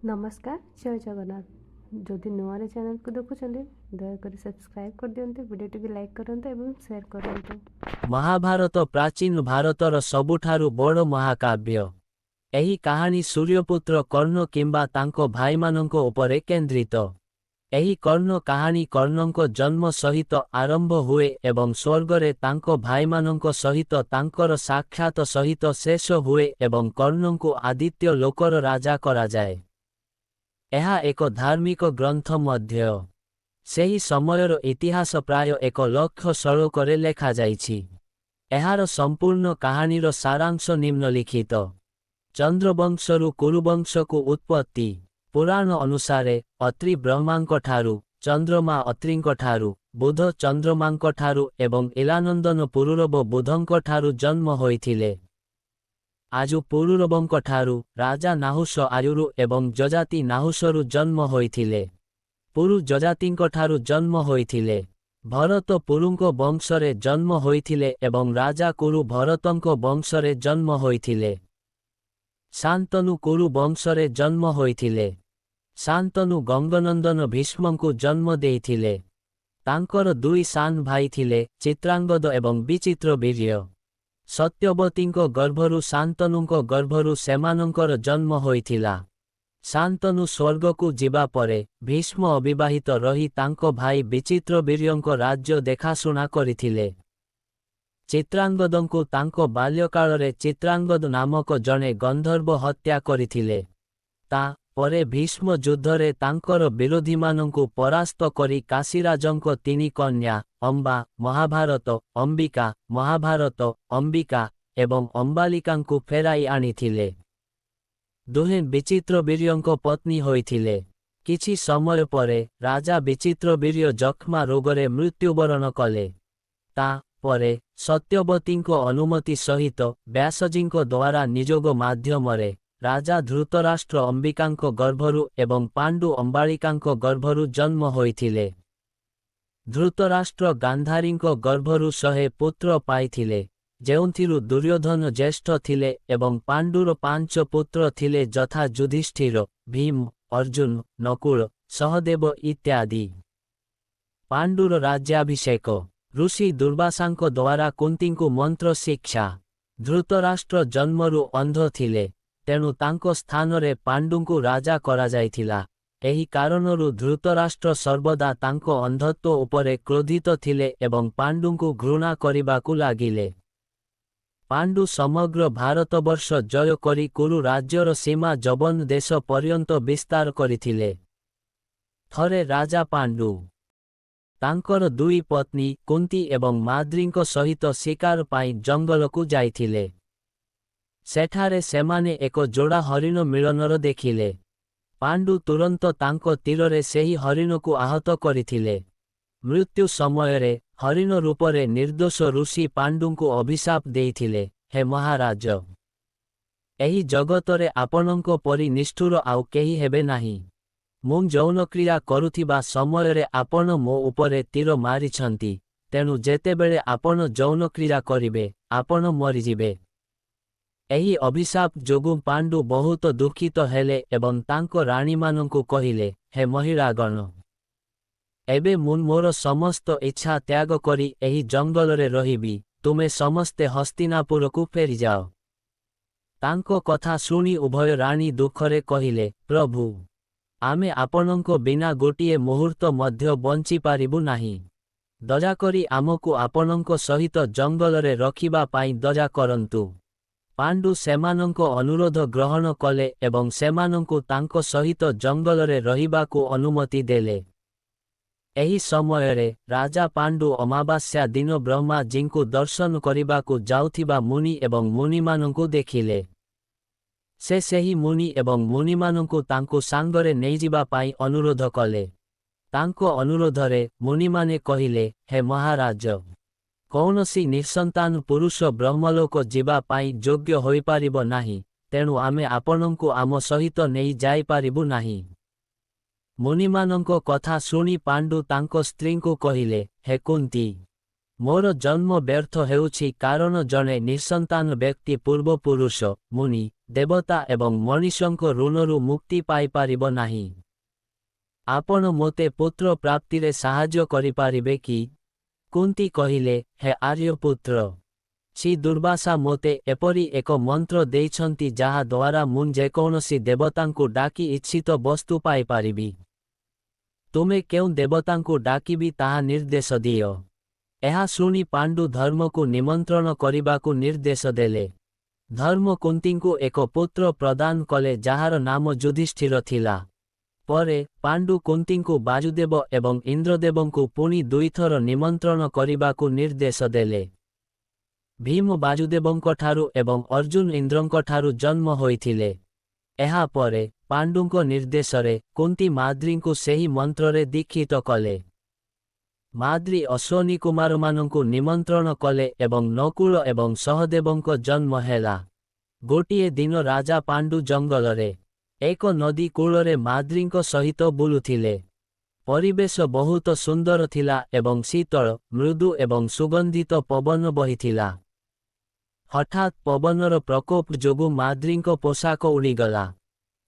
नमस्कार जय जगन्नाथ जदि नुआ चैनल को देखुं दयाकोरी सब्सक्राइब कर दियंतु वीडियो को लाइक करंतु एवं शेयर करंतु। महाभारत प्राचीन भारतर सबुठारु बड़ महाकाव्य। एही कहानी सूर्यपुत्र कर्ण किंबा तांको भाईमानंको उपरे केंद्रित। एही कर्ण कहानी कर्णंको जन्म सहित आरंभ हुए एवं स्वर्गरे तांको भाईमानंको सहित तांकर साक्षात सहित शेष हुए एवं कर्णंको आदित्य लोकर राजा करा जाए। एहा एक धार्मिक ग्रंथ मध्य। सेही समयर इतिहास प्राय 1 लाख श्लोकरे लेखा जाइछि। एहार संपूर्ण कहानीर सारांश निम्नलिखित। चंद्रवंशरु कुरुवंशको उत्पत्ति। पुराण अनुसारे अत्रि ब्रह्मांकठारु, चंद्रमा अत्रिंकठारु, बुध चंद्रमांकठारु एवं इलानंदन पुरुरव बुधंकठारु जन्म होइथिले। आजु पुरुरवंकठारु राजा नाहुष आयुरु एवं जजाति नाहुषरु जन्म होइथिले। पुरु जजातिंकठारु जन्म होइथिले। भरत पुरुंको वंशरे जन्म होइथिले एवं राजा कुरु भरतंको वंशरे जन्म होइथिले। शांतनु कुरु वंशरे जन्म होइथिले। शांतनु गंगनंदन भीष्मंकु जन्म देइथिले। तांकर 2 सान भाई थिले, चित्रांगद एवं विचित्रवीर्य। सत्यवतींको गर्भरु शांतनुंको गर्भरु सेमानंकर जन्म होइथिला। शांतनु स्वर्गकु जिबा परे भीष्म अविवाहित रही तांको भाई विचित्रवीर्यंको राज्य देखाशुना करिथिले। चित्रांगदंकु तांको बाल्यकालरे चित्रांगद नामक जणे गंधर्व हत्या करिथिले। ता परे भीष्म युद्धरे तांकर विरोधीमानंकु परास्त करी काशीराजंको 3 कन्या अंबा, महाभारत, अंबिका, महाभारत, अंबिका एवं अंबालिकांकु फेराई आनिथिले। दुहे विचित्रवीर्यंको पत्नी होइथिले। किछि समय परे राजा विचित्रवीर्य जक्ष्मा रोगरे मृत्युवरण कले। ता परे सत्यवतींको अनुमति सहित व्यासजींको द्वारा निजोग माध्यमरे राजा धृतराष्ट्र अंबिकांको गर्भरु एवं पांडु अंबालिकांको गर्भरु जन्म होइथिले। धृतराष्ट्र गांधारींको गर्भरु 100 पुत्र पाइथिले, जेउंथिरु दुर्योधन ज्येष्ठ थिले एवं पांडुर 5 पुत्र थिले यथा युधिष्ठिर, भीम, अर्जुन, नकुल, सहदेव इत्यादि। पांडुर राज्याभिषेक। ऋषि दुर्वासांको द्वारा कुंतींकु मंत्र शिक्षा। धृतराष्ट्र जन्मरु अंध थिले, तेणु तांको स्थानरे पांडुंकु राजा करा जाइथिला। एही कारणरु धृतराष्ट्र सर्वदा तांको अंधत्व उपरे क्रोधित थिले एवं पांडुंकु घृणा करिबाकु लागिले। पांडु समग्र भारतवर्ष जय करी कुरु राज्यर सीमा जबन देश पर्यंत विस्तार करिथिले। थरे राजा पांडु तांकर 2 पत्नी कुंती एवं माद्रींको सहित शिकार पाई जंगलकु जाइथिले। सेठारे सेमाने एक जोड़ा हरिण मिलनर देखिले। पांडु तुरंत तांको तीररे सेही हरिणकु आहत करिथिले। मृत्यु समयरे हरिण रूपरे निर्दोष ऋषि पांडुंकु अभिशाप देइथिले, हे महाराज, एही जगतरे आपणंको परि निष्ठुर आउ केही हेबे नाही। मु यौनक्रिया करुथिबा समयरे आपण मो उपरे तीर मारिछंती, तेणु जेतेबेले आपण यौनक्रिया करिबे आपण मरिजिबे। एही अभिशाप जोगु पांडु बहुत दुखित हेले एवं तांको राणीमानंकु कहिले, हे महिलागण, एबे मु मोर समस्त इच्छा त्याग करी एही जंगलरे रहिबी, तुमे समस्ते हस्तिनापुरकु फेरी जाओ। तांको कथा शुणी उभय राणी दुखरे कहिले, प्रभु, आमे आपणंको बिना गोटिए मुहूर्त मध्य बंची पारिबु नाही। दयाकरी आमकु आपणंको सहित जंगलरे रखिबा पाई दया करंतु। पांडु सेमानंको अनुरोध ग्रहण कले एवं सेमानंको तांको सहित जंगलरे रहिबाकु अनुमति देले। एही समयरे राजा पांडु अमावास्या दिन ब्रह्मा जींकु दर्शन करिबाकु जाउथिबा मुनि एवं मुनिमानंकु देखिले। से सेही मुनि एवं मुनिमानंकु तांकु सांगरे नेइजिबा पाई अनुरोध कले। तांको अनुरोधरे मुनिमाने कहिले, हे महाराज, कौनसी निसंतान पुरुष ब्रह्मलोक जीवा पाई योग्य होई पारिबो नाही, तेणु आमे आपणंकु आम सहित नेई जाई पारिबु नाही। मुनिमानंको कथा शुणी पांडु तांको स्त्रींकु कहिले, हे कुंती, ମୋର ଜନ୍ମ ବ୍ୟର୍ଥ ହେଉଛି କାରଣ ଜଣେ ନିଃସନ୍ତାନ ବ୍ୟକ୍ତି ପୂର୍ବପୁରୁଷ, ମୁନି, ଦେବତା ଏବଂ ମଣିଷଙ୍କ ଋଣରୁ ମୁକ୍ତି ପାଇପାରିବ ନାହିଁ। ଆପଣ ମୋତେ ପୁତ୍ର ପ୍ରାପ୍ତିରେ ସାହାଯ୍ୟ କରିପାରିବେ କି? କୁନ୍ତୀ କହିଲେ, ହେ ଆର୍ଯ୍ୟପୁତ୍ର! ଶ୍ରୀ ଦୁର୍ବାସା ମୋତେ ଏପରି ଏକ ମନ୍ତ୍ର ଦେଇଛନ୍ତି ଯାହା ଦ୍ୱାରା ମୁଁ ଯେକୌଣସି ଦେବତାଙ୍କୁ ଡାକି ଇଚ୍ଛିତ ବସ୍ତୁ ପାଇପାରିବି। ତୁମେ କେଉଁ ଦେବତାଙ୍କୁ ଡାକିବି ତାହା ନିର୍ଦ୍ଦେଶ ଦିଅ। ଏହା ଶୁଣି ପାଣ୍ଡୁ ଧର୍ମକୁ ନିମନ୍ତ୍ରଣ କରିବାକୁ ନିର୍ଦ୍ଦେଶ ଦେଲେ। ଧର୍ମ କୁନ୍ତୀଙ୍କୁ ଏକ ପୁତ୍ର ପ୍ରଦାନ କଲେ ଯାହାର ନାମ ଯୁଧିଷ୍ଠିର ଥିଲା। ପରେ ପାଣ୍ଡୁ କୁନ୍ତୀଙ୍କୁ ବାୟୁଦେବ ଏବଂ ଇନ୍ଦ୍ରଦେବଙ୍କୁ ପୁଣି ଦୁଇଥର ନିମନ୍ତ୍ରଣ କରିବାକୁ ନିର୍ଦ୍ଦେଶ ଦେଲେ। ଭୀମ ବାୟୁଦେବଙ୍କଠାରୁ ଏବଂ ଅର୍ଜୁନ ଇନ୍ଦ୍ରଙ୍କଠାରୁ ଜନ୍ମ ହୋଇଥିଲେ। ଏହାପରେ ପାଣ୍ଡୁଙ୍କ ନିର୍ଦ୍ଦେଶରେ କୁନ୍ତୀ ମାଦ୍ରୀଙ୍କୁ ସେହି ମନ୍ତ୍ରରେ ଦୀକ୍ଷିତ କଲେ। ମାଦ୍ରୀ ଅଶ୍ୱନୀ କୁମାରମାନଙ୍କୁ ନିମନ୍ତ୍ରଣ କଲେ ଏବଂ ନକୁଳ ଏବଂ ସହଦେବଙ୍କ ଜନ୍ମ ହେଲା। ଗୋଟିଏ ଦିନ ରାଜା ପାଣ୍ଡୁ ଜଙ୍ଗଲରେ ଏକ ନଦୀ କୂଳରେ ମାଦ୍ରୀଙ୍କ ସହିତ ବୁଲୁଥିଲେ। ପରିବେଶ ବହୁତ ସୁନ୍ଦର ଥିଲା ଏବଂ ଶୀତଳ, ମୃଦୁ ଏବଂ ସୁଗନ୍ଧିତ ପବନ ବହିଥିଲା। ହଠାତ୍ ପବନର ପ୍ରକୋପ ଯୋଗୁଁ ମାଦ୍ରୀଙ୍କ ପୋଷାକ ଉଡ଼ିଗଲା।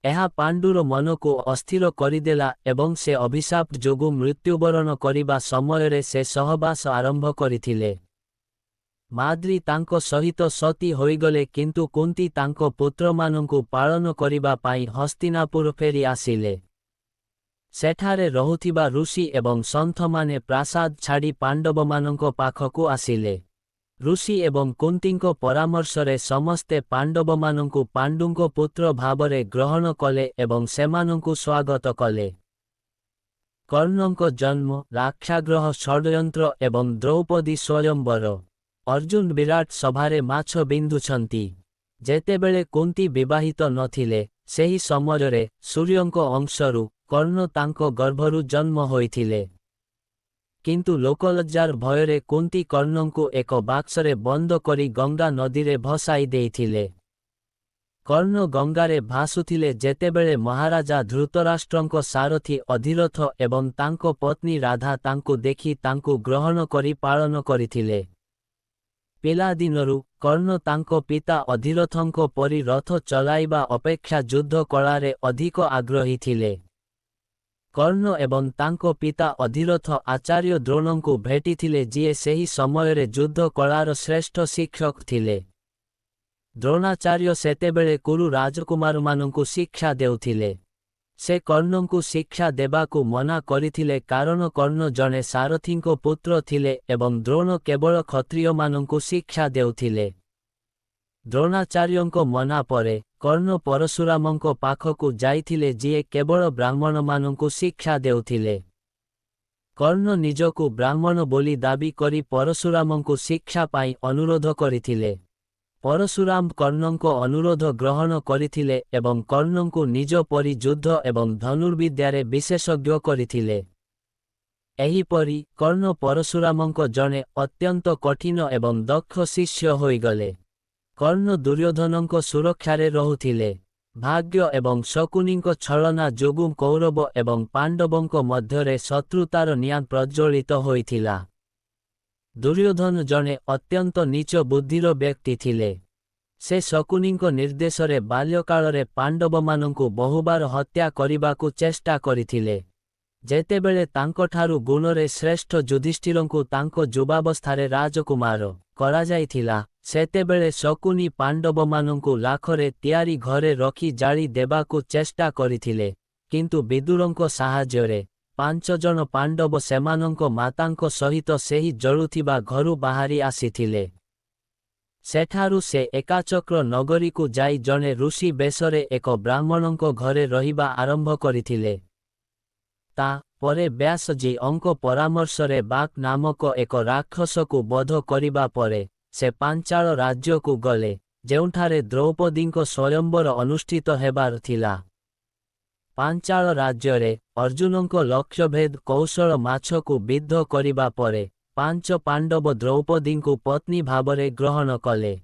ଏହା ପାଣ୍ଡୁର ମନକୁ ଅସ୍ଥିର କରିଦେଲା ଏବଂ ସେ ଅଭିଶାପ ଯୋଗୁଁ ମୃତ୍ୟୁବରଣ କରିବା ସମୟରେ ସେ ସହବାସ ଆରମ୍ଭ କରିଥିଲେ। ମାଦ୍ରୀ ତାଙ୍କ ସହିତ ସତୀ ହୋଇଗଲେ କିନ୍ତୁ କୁନ୍ତୀ ତାଙ୍କ ପୁତ୍ରମାନଙ୍କୁ ପାଳନ କରିବା ପାଇଁ ହସ୍ତିନାପୁର ଫେରି ଆସିଲେ। ସେଠାରେ ରହୁଥିବା ଋଷି ଏବଂ ସନ୍ଥମାନେ ପ୍ରାସାଦ ଛାଡ଼ି ପାଣ୍ଡବମାନଙ୍କ ପାଖକୁ ଆସିଲେ। ଋଷି ଏବଂ କୁନ୍ତୀଙ୍କ ପରାମର୍ଶରେ ସମସ୍ତେ ପାଣ୍ଡବମାନଙ୍କୁ ପାଣ୍ଡୁଙ୍କ ପୁତ୍ର ଭାବରେ ଗ୍ରହଣ କଲେ ଏବଂ ସେମାନଙ୍କୁ ସ୍ୱାଗତ କଲେ। କର୍ଣ୍ଣଙ୍କ ଜନ୍ମ, ଲାକ୍ଷାଗ୍ରହ ଷଡ଼ଯନ୍ତ୍ର ଏବଂ ଦ୍ରୌପଦୀ ସ୍ୱୟଂବର। ଅର୍ଜୁନ ବିରାଟ ସଭାରେ ମାଛ ବିନ୍ଧୁଛନ୍ତି। ଯେତେବେଳେ କୁନ୍ତୀ ବିବାହିତ ନଥିଲେ, ସେହି ସମୟରେ ସୂର୍ଯ୍ୟଙ୍କ ଅଂଶରୁ କର୍ଣ୍ଣ ତାଙ୍କ ଗର୍ଭରୁ ଜନ୍ମ ହୋଇଥିଲେ। କିନ୍ତୁ ଲୋକଲଜ୍ଜାର ଭୟରେ କୁନ୍ତୀ କର୍ଣ୍ଣଙ୍କୁ ଏକ ବାକ୍ସରେ ବନ୍ଦ କରି ଗଙ୍ଗା ନଦୀରେ ଭସାଇ ଦେଇଥିଲେ। କର୍ଣ୍ଣ ଗଙ୍ଗାରେ ଭାସୁଥିଲେ ଯେତେବେଳେ ମହାରାଜା ଧୃତରାଷ୍ଟ୍ରଙ୍କ ସାରଥୀ ଅଧିରଥ ଏବଂ ତାଙ୍କ ପତ୍ନୀ ରାଧା ତାଙ୍କୁ ଦେଖି ତାଙ୍କୁ ଗ୍ରହଣ କରି ପାଳନ କରିଥିଲେ। ପିଲାଦିନରୁ କର୍ଣ୍ଣ ତାଙ୍କ ପିତା ଅଧିରଥଙ୍କ ପରି ରଥ ଚଲାଇବା ଅପେକ୍ଷା ଯୁଦ୍ଧ କଳାରେ ଅଧିକ ଆଗ୍ରହୀ ଥିଲେ। କର୍ଣ୍ଣ ଏବଂ ତାଙ୍କ ପିତା ଅଧିରଥ ଆଚାର୍ଯ୍ୟ ଦ୍ରୋଣଙ୍କୁ ଭେଟିଥିଲେ ଯିଏ ସେହି ସମୟରେ ଯୁଦ୍ଧ କଳାର ଶ୍ରେଷ୍ଠ ଶିକ୍ଷକ ଥିଲେ। ଦ୍ରୋଣାଚାର୍ଯ୍ୟ ସେତେବେଳେ କୁରୁ ରାଜକୁମାରମାନଙ୍କୁ ଶିକ୍ଷା ଦେଉଥିଲେ। ସେ କର୍ଣ୍ଣଙ୍କୁ ଶିକ୍ଷା ଦେବାକୁ ମନା କରିଥିଲେ କାରଣ କର୍ଣ୍ଣ ଜଣେ ସାରଥୀଙ୍କ ପୁତ୍ର ଥିଲେ ଏବଂ ଦ୍ରୋଣ କେବଳ କ୍ଷତ୍ରିୟମାନଙ୍କୁ ଶିକ୍ଷା ଦେଉଥିଲେ। ଦ୍ରୋଣାଚାର୍ଯ୍ୟଙ୍କ ମନା ପରେ କର୍ଣ୍ଣ ପରଶୁରାମଙ୍କ ପାଖକୁ ଯାଇଥିଲେ ଯିଏ କେବଳ ବ୍ରାହ୍ମଣମାନଙ୍କୁ ଶିକ୍ଷା ଦେଉଥିଲେ। କର୍ଣ୍ଣ ନିଜକୁ ବ୍ରାହ୍ମଣ ବୋଲି ଦାବି କରି ପରଶୁରାମଙ୍କୁ ଶିକ୍ଷା ପାଇଁ ଅନୁରୋଧ କରିଥିଲେ। ପରଶୁରାମ କର୍ଣ୍ଣଙ୍କ ଅନୁରୋଧ ଗ୍ରହଣ କରିଥିଲେ ଏବଂ କର୍ଣ୍ଣଙ୍କୁ ନିଜ ପରି ଯୁଦ୍ଧ ଏବଂ ଧନୁର୍ବିଦ୍ୟାରେ ବିଶେଷଜ୍ଞ କରିଥିଲେ। ଏହିପରି କର୍ଣ୍ଣ ପରଶୁରାମଙ୍କ ଜଣେ ଅତ୍ୟନ୍ତ କଠିନ ଏବଂ ଦକ୍ଷ ଶିଷ୍ୟ ହୋଇଗଲେ। କର୍ଣ୍ଣ ଦୁର୍ଯ୍ୟୋଧନଙ୍କ ସୁରକ୍ଷାରେ ରହୁଥିଲେ। ଭାଗ୍ୟ ଏବଂ ଶକୁନିଙ୍କ ଛଳନା ଯୋଗୁଁ କୌରବ ଏବଂ ପାଣ୍ଡବଙ୍କ ମଧ୍ୟରେ ଶତ୍ରୁତାର ନିଆଁ ପ୍ରଜ୍ୱଳିତ ହୋଇଥିଲା। ଦୁର୍ଯ୍ୟୋଧନ ଜଣେ ଅତ୍ୟନ୍ତ ନୀଚ ବୁଦ୍ଧିର ବ୍ୟକ୍ତି ଥିଲେ। ସେ ଶକୁନିଙ୍କ ନିର୍ଦ୍ଦେଶରେ ବାଲ୍ୟକାଳରେ ପାଣ୍ଡବମାନଙ୍କୁ ବହୁବାର ହତ୍ୟା କରିବାକୁ ଚେଷ୍ଟା କରିଥିଲେ। ଯେତେବେଳେ ତାଙ୍କଠାରୁ ଗୁଣରେ ଶ୍ରେଷ୍ଠ ଯୁଧିଷ୍ଠିରଙ୍କୁ ତାଙ୍କ ଯୁବାବସ୍ଥାରେ ରାଜକୁମାର କରାଯାଇଥିଲା, ସେତେବେଳେ ଶକୁନି ପାଣ୍ଡବମାନଙ୍କୁ ଲାଖରେ ତିଆରି ଘରେ ରଖି ଜାଳି ଦେବାକୁ ଚେଷ୍ଟା କରିଥିଲେ, କିନ୍ତୁ ବିଦୁରଙ୍କ ସାହାଯ୍ୟରେ 5 ଜଣ ପାଣ୍ଡବ ସେମାନଙ୍କ ମାତାଙ୍କ ସହିତ ସେହି ଜଳୁଥିବା ଘରୁ ବାହାରି ଆସିଥିଲେ। ସେଠାରୁ ସେ ଏକାଚକ୍ର ନଗରୀକୁ ଯାଇ ଜଣେ ଋଷି ବେଶରେ ଏକ ବ୍ରାହ୍ମଣଙ୍କ ଘରେ ରହିବା ଆରମ୍ଭ କରିଥିଲେ। ତା ପରେ ବ୍ୟାସଜୀଙ୍କ ପରାମର୍ଶରେ ବାକ୍ ନାମକ ଏକ ରାକ୍ଷସକୁ ବଧ କରିବା ପରେ ସେ ପାଞ୍ଚାଳ ରାଜ୍ୟକୁ ଗଲେ, ଯେଉଁଠାରେ ଦ୍ରୌପଦୀଙ୍କ ସ୍ୱୟଂବର ଅନୁଷ୍ଠିତ ହେବାର ଥିଲା। ପାଞ୍ଚାଳ ରାଜ୍ୟରେ ଅର୍ଜୁନଙ୍କ ଲକ୍ଷ୍ୟଭେଦ କୌଶଳ ମାଛକୁ ବିଦ୍ଧ କରିବା ପରେ 5 ପାଣ୍ଡବ ଦ୍ରୌପଦୀଙ୍କୁ ପତ୍ନୀ ଭାବରେ ଗ୍ରହଣ କଲେ।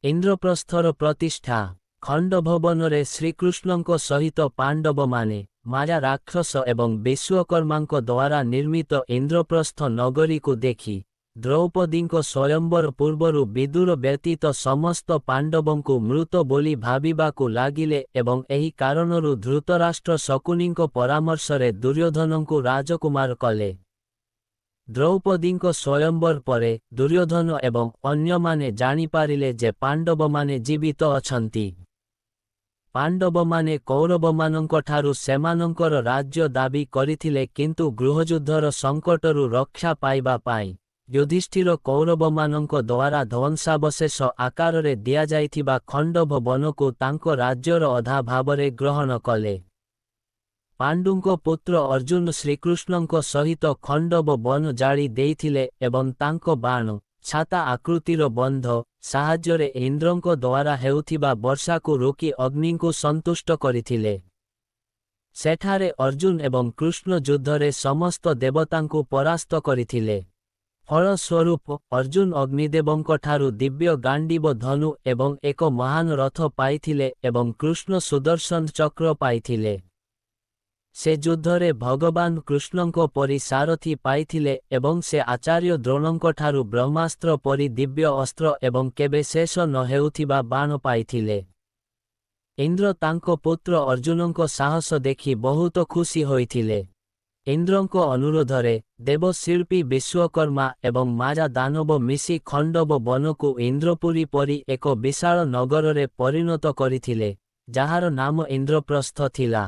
ଇନ୍ଦ୍ରପ୍ରସ୍ଥର ପ୍ରତିଷ୍ଠା। ଖଣ୍ଡଭବନରେ ଶ୍ରୀକୃଷ୍ଣଙ୍କ ସହିତ ପାଣ୍ଡବମାନେ ମାୟା ରାକ୍ଷସ ଏବଂ ବିଶ୍ୱକର୍ମାଙ୍କ ଦ୍ୱାରା ନିର୍ମିତ ଇନ୍ଦ୍ରପ୍ରସ୍ଥ ନଗରୀକୁ ଦେଖି ଦ୍ରୌପଦୀଙ୍କ ସ୍ୱୟଂବର ପୂର୍ବରୁ ବିଦୁର ବ୍ୟତୀତ ସମସ୍ତ ପାଣ୍ଡବଙ୍କୁ ମୃତ ବୋଲି ଭାବିବାକୁ ଲାଗିଲେ ଏବଂ ଏହି କାରଣରୁ ଧୃତରାଷ୍ଟ୍ର ଶକୁନିଙ୍କ ପରାମର୍ଶରେ ଦୁର୍ଯ୍ୟୋଧନଙ୍କୁ ରାଜକୁମାର କଲେ। ଦ୍ରୌପଦୀଙ୍କ ସ୍ୱୟଂବର ପରେ ଦୁର୍ଯ୍ୟୋଧନ ଏବଂ ଅନ୍ୟମାନେ ଜାଣିପାରିଲେ ଯେ ପାଣ୍ଡବମାନେ ଜୀବିତ ଅଛନ୍ତି। ପାଣ୍ଡବମାନେ କୌରବମାନଙ୍କଠାରୁ ସେମାନଙ୍କର ରାଜ୍ୟ ଦାବି କରିଥିଲେ କିନ୍ତୁ ଗୃହଯୁଦ୍ଧର ସଙ୍କଟରୁ ରକ୍ଷା ପାଇବା ପାଇଁ ଯୁଧିଷ୍ଠିର କୌରବମାନଙ୍କ ଦ୍ୱାରା ଧ୍ୱଂସାବଶେଷ ଆକାରରେ ଦିଆଯାଇଥିବା ଖଣ୍ଡବ ବନକୁ ତାଙ୍କ ରାଜ୍ୟର ଅଧା ଭାବରେ ଗ୍ରହଣ କଲେ। ପାଣ୍ଡୁଙ୍କ ପୁତ୍ର ଅର୍ଜୁନ ଶ୍ରୀକୃଷ୍ଣଙ୍କ ସହିତ ଖଣ୍ଡବ ବନ ଜାଳି ଦେଇଥିଲେ ଏବଂ ତାଙ୍କ ବାଣ ଛାତା ଆକୃତିର ବନ୍ଧ ସାହାଯ୍ୟରେ ଇନ୍ଦ୍ରଙ୍କ ଦ୍ୱାରା ହେଉଥିବା ବର୍ଷାକୁ ରୋକି ଅଗ୍ନିଙ୍କୁ ସନ୍ତୁଷ୍ଟ କରିଥିଲେ। ସେଠାରେ ଅର୍ଜୁନ ଏବଂ କୃଷ୍ଣ ଯୁଦ୍ଧରେ ସମସ୍ତ ଦେବତାଙ୍କୁ ପରାସ୍ତ କରିଥିଲେ। ଫଳସ୍ୱରୂପ ଅର୍ଜୁନ ଅଗ୍ନିଦେବଙ୍କଠାରୁ ଦିବ୍ୟ ଗାଣ୍ଡୀବ ଧନୁ ଏବଂ ଏକ ମହାନ ରଥ ପାଇଥିଲେ ଏବଂ କୃଷ୍ଣ ସୁଦର୍ଶନ ଚକ୍ର ପାଇଥିଲେ। ସେ ଯୁଦ୍ଧରେ ଭଗବାନ କୃଷ୍ଣଙ୍କ ପରି ସାରଥୀ ପାଇଥିଲେ ଏବଂ ସେ ଆଚାର୍ଯ୍ୟ ଦ୍ରୋଣଙ୍କଠାରୁ ବ୍ରହ୍ମାସ୍ତ୍ର ପରି ଦିବ୍ୟ ଅସ୍ତ୍ର ଏବଂ କେବେ ଶେଷ ନ ହେଉଥିବା ବାଣ ପାଇଥିଲେ। ଇନ୍ଦ୍ର ତାଙ୍କ ପୁତ୍ର ଅର୍ଜୁନଙ୍କ ସାହସ ଦେଖି ବହୁତ ଖୁସି ହୋଇଥିଲେ। ଇନ୍ଦ୍ରଙ୍କ ଅନୁରୋଧରେ ଦେବଶିଳ୍ପୀ ବିଶ୍ୱକର୍ମା ଏବଂ ମାୟା ଦାନବ ମିଶି ଖଣ୍ଡବ ବନକୁ ଇନ୍ଦ୍ରପୁରୀ ପରି ଏକ ବିଶାଳ ନଗରରେ ପରିଣତ କରିଥିଲେ, ଯାହାର ନାମ ଇନ୍ଦ୍ରପ୍ରସ୍ଥ ଥିଲା।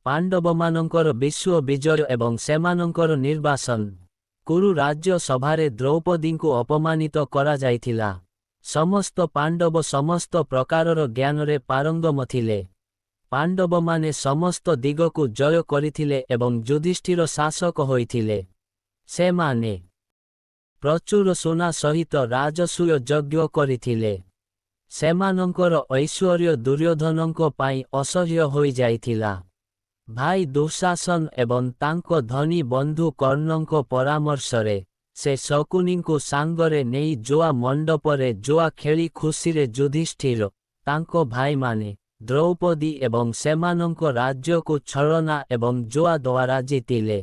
ପାଣ୍ଡବମାନଙ୍କର ବିଶ୍ୱ ବିଜୟ ଏବଂ ସେମାନଙ୍କର ନିର୍ବାସନ। କୁରୁ ରାଜ୍ୟ ସଭାରେ ଦ୍ରୌପଦୀଙ୍କୁ ଅପମାନିତ କରାଯାଇଥିଲା। ସମସ୍ତ ପାଣ୍ଡବ ସମସ୍ତ ପ୍ରକାରର ଜ୍ଞାନରେ ପାରଙ୍ଗମ ଥିଲେ। ପାଣ୍ଡବମାନେ ସମସ୍ତ ଦିଗକୁ ଜୟ କରିଥିଲେ ଏବଂ ଯୁଧିଷ୍ଠିର ଶାସକ ହୋଇଥିଲେ। ସେମାନେ ପ୍ରଚୁର ସୁନା ସହିତ ରାଜସୂୟ ଯଜ୍ଞ କରିଥିଲେ। ସେମାନଙ୍କର ଐଶ୍ୱର୍ଯ୍ୟ ଦୁର୍ଯ୍ୟୋଧନଙ୍କ ପାଇଁ ଅସହ୍ୟ ହୋଇଯାଇଥିଲା। ଭାଇ ଦୁଃଶାସନ ଏବଂ ତାଙ୍କ ଧନୀ ବନ୍ଧୁ କର୍ଣ୍ଣଙ୍କ ପରାମର୍ଶରେ ସେ ଶକୁନିଙ୍କୁ ସାଙ୍ଗରେ ନେଇ ଜୁଆ ମଣ୍ଡପରେ ଜୁଆ ଖେଳି ଖୁସିରେ ଯୁଧିଷ୍ଠିର, ତାଙ୍କ ଭାଇମାନେ, ଦ୍ରୌପଦୀ ଏବଂ ସେମାନଙ୍କ ରାଜ୍ୟକୁ ଛଳନା ଏବଂ ଜୁଆ ଦ୍ୱାରା ଜିତିଲେ।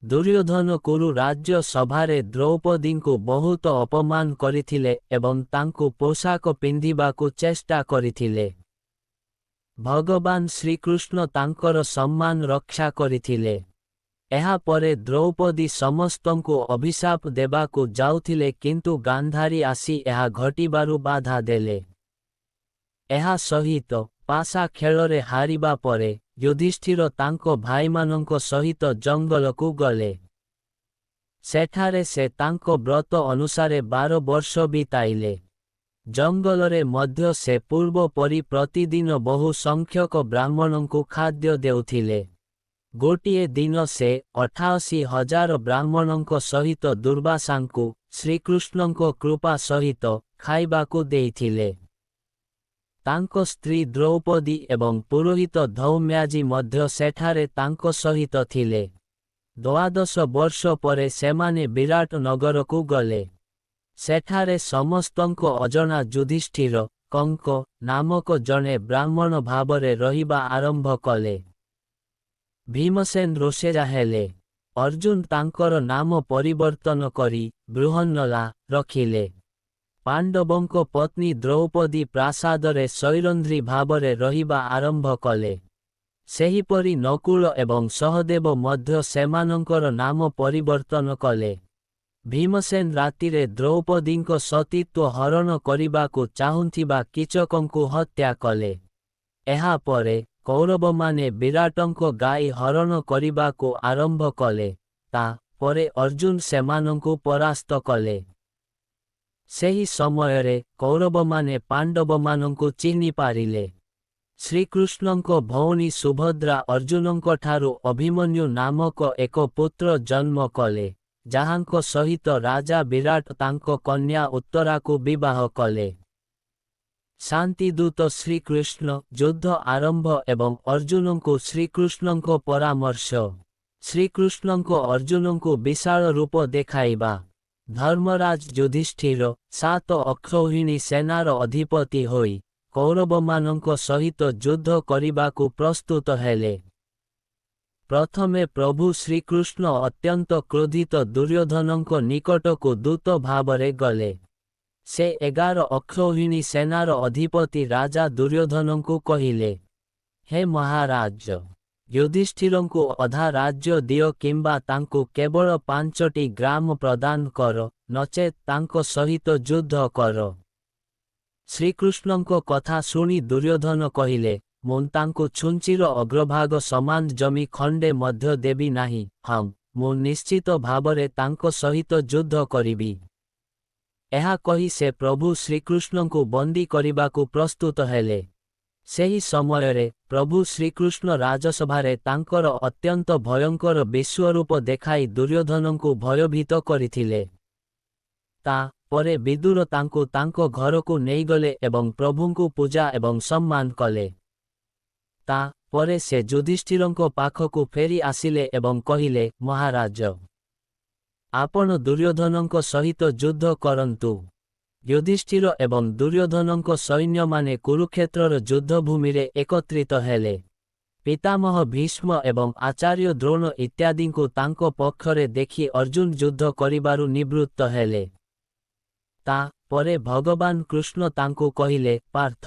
ଦୁର୍ଯ୍ୟୋଧନ କୁରୁ ରାଜ୍ୟ ସଭାରେ ଦ୍ରୌପଦୀଙ୍କୁ ବହୁତ ଅପମାନ କରିଥିଲେ ଏବଂ ତାଙ୍କୁ ପୋଷାକ ପିନ୍ଧିବାକୁ ଚେଷ୍ଟା କରିଥିଲେ। ଭଗବାନ ଶ୍ରୀକୃଷ୍ଣ ତାଙ୍କର ସମ୍ମାନ ରକ୍ଷା କରିଥିଲେ। ଏହାପରେ ଦ୍ରୌପଦୀ ସମସ୍ତଙ୍କୁ ଅଭିଶାପ ଦେବାକୁ ଯାଉଥିଲେ କିନ୍ତୁ ଗାନ୍ଧାରୀ ଆସି ଏହା ଘଟିବାରୁ ବାଧା ଦେଲେ। ଏହା ସହିତ ପାଶା ଖେଳରେ ହାରିବା ପରେ ଯୁଧିଷ୍ଠିର ତାଙ୍କ ଭାଇମାନଙ୍କ ସହିତ ଜଙ୍ଗଲକୁ ଗଲେ। ସେଠାରେ ସେ ତାଙ୍କ ବ୍ରତ ଅନୁସାରେ 12 ବର୍ଷ ବିତାଇଲେ। ଜଙ୍ଗଲରେ ମଧ୍ୟ ସେ ପୂର୍ବ ପରି ପ୍ରତିଦିନ ବହୁ ସଂଖ୍ୟକ ବ୍ରାହ୍ମଣଙ୍କୁ ଖାଦ୍ୟ ଦେଉଥିଲେ। ଗୋଟିଏ ଦିନ ସେ 88,000 ବ୍ରାହ୍ମଣଙ୍କ ସହିତ ଦୁର୍ବାସାଙ୍କୁ ଶ୍ରୀକୃଷ୍ଣଙ୍କ କୃପା ସହିତ ଖାଇବାକୁ ଦେଇଥିଲେ। ତାଙ୍କ ସ୍ତ୍ରୀ ଦ୍ରୌପଦୀ ଏବଂ ପୁରୋହିତ ଧୌମ୍ୟାଜୀ ମଧ୍ୟ ସେଠାରେ ତାଙ୍କ ସହିତ ଥିଲେ। 12 ବର୍ଷ ପରେ ସେମାନେ ବିରାଟ ନଗରକୁ ଗଲେ। ସେଠାରେ ସମସ୍ତଙ୍କ ଅଜଣା ଯୁଧିଷ୍ଠିର କଙ୍କ ନାମକ ଜଣେ ବ୍ରାହ୍ମଣ ଭାବରେ ରହିବା ଆରମ୍ଭ କଲେ। ଭୀମସେନ ରୋଷେୟା ହେଲେ। ଅର୍ଜୁନ ତାଙ୍କର ନାମ ପରିବର୍ତ୍ତନ କରି ବୃହନ୍ନଲା ରଖିଲେ। ପାଣ୍ଡବଙ୍କ ପତ୍ନୀ ଦ୍ରୌପଦୀ ପ୍ରାସାଦରେ ସୈରନ୍ଧ୍ରୀ ଭାବରେ ରହିବା ଆରମ୍ଭ କଲେ। ସେହିପରି ନକୁଳ ଏବଂ ସହଦେବ ମଧ୍ୟ ସେମାନଙ୍କର ନାମ ପରିବର୍ତ୍ତନ କଲେ। ଭୀମସେନ ରାତିରେ ଦ୍ରୌପଦୀଙ୍କ ସତୀତ୍ୱ ହରଣ କରିବାକୁ ଚାହୁଁଥିବା କିଚକଙ୍କୁ ହତ୍ୟା କଲେ। ଏହାପରେ କୌରବମାନେ ବିରାଟଙ୍କ ଗାଈ ହରଣ କରିବାକୁ ଆରମ୍ଭ କଲେ। ତା ପରେ ଅର୍ଜୁନ ସେମାନଙ୍କୁ ପରାସ୍ତ କଲେ। ସେହି ସମୟରେ କୌରବମାନେ ପାଣ୍ଡବମାନଙ୍କୁ ଚିହ୍ନି ପାରିଲେ। ଶ୍ରୀକୃଷ୍ଣଙ୍କ ଭଉଣୀ ସୁଭଦ୍ରା ଅର୍ଜୁନଙ୍କଠାରୁ ଅଭିମନ୍ୟୁ ନାମକ ଏକ ପୁତ୍ର ଜନ୍ମ କଲେ, ଯାହାଙ୍କ ସହିତ ରାଜା ବିରାଟ ତାଙ୍କ କନ୍ୟା ଉତ୍ତରାକୁ ବିବାହ କଲେ। ଶାନ୍ତିଦୂତ ଶ୍ରୀକୃଷ୍ଣ ଯୁଦ୍ଧ ଆରମ୍ଭ ଏବଂ ଅର୍ଜୁନଙ୍କୁ ଶ୍ରୀକୃଷ୍ଣଙ୍କ ପରାମର୍ଶ। ଶ୍ରୀକୃଷ୍ଣଙ୍କ ଅର୍ଜୁନଙ୍କୁ ବିଶାଳ ରୂପ ଦେଖାଇବା। ଧର୍ମରାଜ ଯୁଧିଷ୍ଠିର 7 ଅକ୍ଷୌହିଣୀ ସେନାର ଅଧିପତି ହୋଇ କୌରବମାନଙ୍କ ସହିତ ଯୁଦ୍ଧ କରିବାକୁ ପ୍ରସ୍ତୁତ ହେଲେ। प्रथमे प्रभु श्रीकृष्ण अत्यंत क्रोधित दुर्योधनଙ୍କ निकटକୁ दूत भाବରେ ଗଲେ। ସେ 11 ଅକ୍ଷୌହିଣୀ ସେନାର ଅଧିପତି ରାଜା ଦୁର୍ଯ୍ୟୋଧନଙ୍କୁ କହିଲେ, ହେ ମହାରାଜ, ଯୁଧିଷ୍ଠିରଙ୍କୁ ଅଧା ରାଜ୍ୟ ଦିଅ କିମ୍ବା ତାଙ୍କୁ କେବଳ 5ଟି ଗ୍ରାମ ପ୍ରଦାନ କର, ନଚେତ୍ ତାଙ୍କ ସହିତ ଯୁଦ୍ଧ କର। ଶ୍ରୀକୃଷ୍ଣଙ୍କ କଥା ଶୁଣି ଦୁର୍ଯ୍ୟୋଧନ କହିଲେ, ମୁଁ ତାଙ୍କୁ ଛୁଞ୍ଚିର ଅଗ୍ରଭାଗ ସମାନ ଜମି ଖଣ୍ଡେ ମଧ୍ୟ ଦେବି ନାହିଁ। ହଁ, ମୁଁ ନିଶ୍ଚିତ ଭାବରେ ତାଙ୍କ ସହିତ ଯୁଦ୍ଧ କରିବି। ଏହା କହି ସେ ପ୍ରଭୁ ଶ୍ରୀକୃଷ୍ଣଙ୍କୁ ବନ୍ଦୀ କରିବାକୁ ପ୍ରସ୍ତୁତ ହେଲେ। ସେହି ସମୟରେ ପ୍ରଭୁ ଶ୍ରୀକୃଷ୍ଣ ରାଜସଭାରେ ତାଙ୍କର ଅତ୍ୟନ୍ତ ଭୟଙ୍କର ବିଶ୍ୱରୂପ ଦେଖାଇ ଦୁର୍ଯ୍ୟୋଧନଙ୍କୁ ଭୟଭୀତ କରିଥିଲେ। ତା ପରେ ବିଦୁର ତାଙ୍କୁ ତାଙ୍କ ଘରକୁ ନେଇଗଲେ ଏବଂ ପ୍ରଭୁଙ୍କୁ ପୂଜା ଏବଂ ସମ୍ମାନ କଲେ। ତା ପରେ ସେ ଯୁଧିଷ୍ଠିରଙ୍କ ପାଖକୁ ଫେରି ଆସିଲେ ଏବଂ କହିଲେ, ମହାରାଜ, ଆପଣ ଦୁର୍ଯ୍ୟୋଧନଙ୍କ ସହିତ ଯୁଦ୍ଧ କରନ୍ତୁ। ଯୁଧିଷ୍ଠିର ଏବଂ ଦୁର୍ଯ୍ୟୋଧନଙ୍କ ସୈନ୍ୟମାନେ କୁରୁକ୍ଷେତ୍ରର ଯୁଦ୍ଧଭୂମିରେ ଏକତ୍ରିତ ହେଲେ। ପିତାମହ ଭୀଷ୍ମ ଏବଂ ଆଚାର୍ଯ୍ୟ ଦ୍ରୋଣ ଇତ୍ୟାଦିଙ୍କୁ ତାଙ୍କ ପକ୍ଷରେ ଦେଖି ଅର୍ଜୁନ ଯୁଦ୍ଧ କରିବାରୁ ନିବୃତ୍ତ ହେଲେ। ତା ପରେ ଭଗବାନ କୃଷ୍ଣ ତାଙ୍କୁ କହିଲେ, ପାର୍ଥ,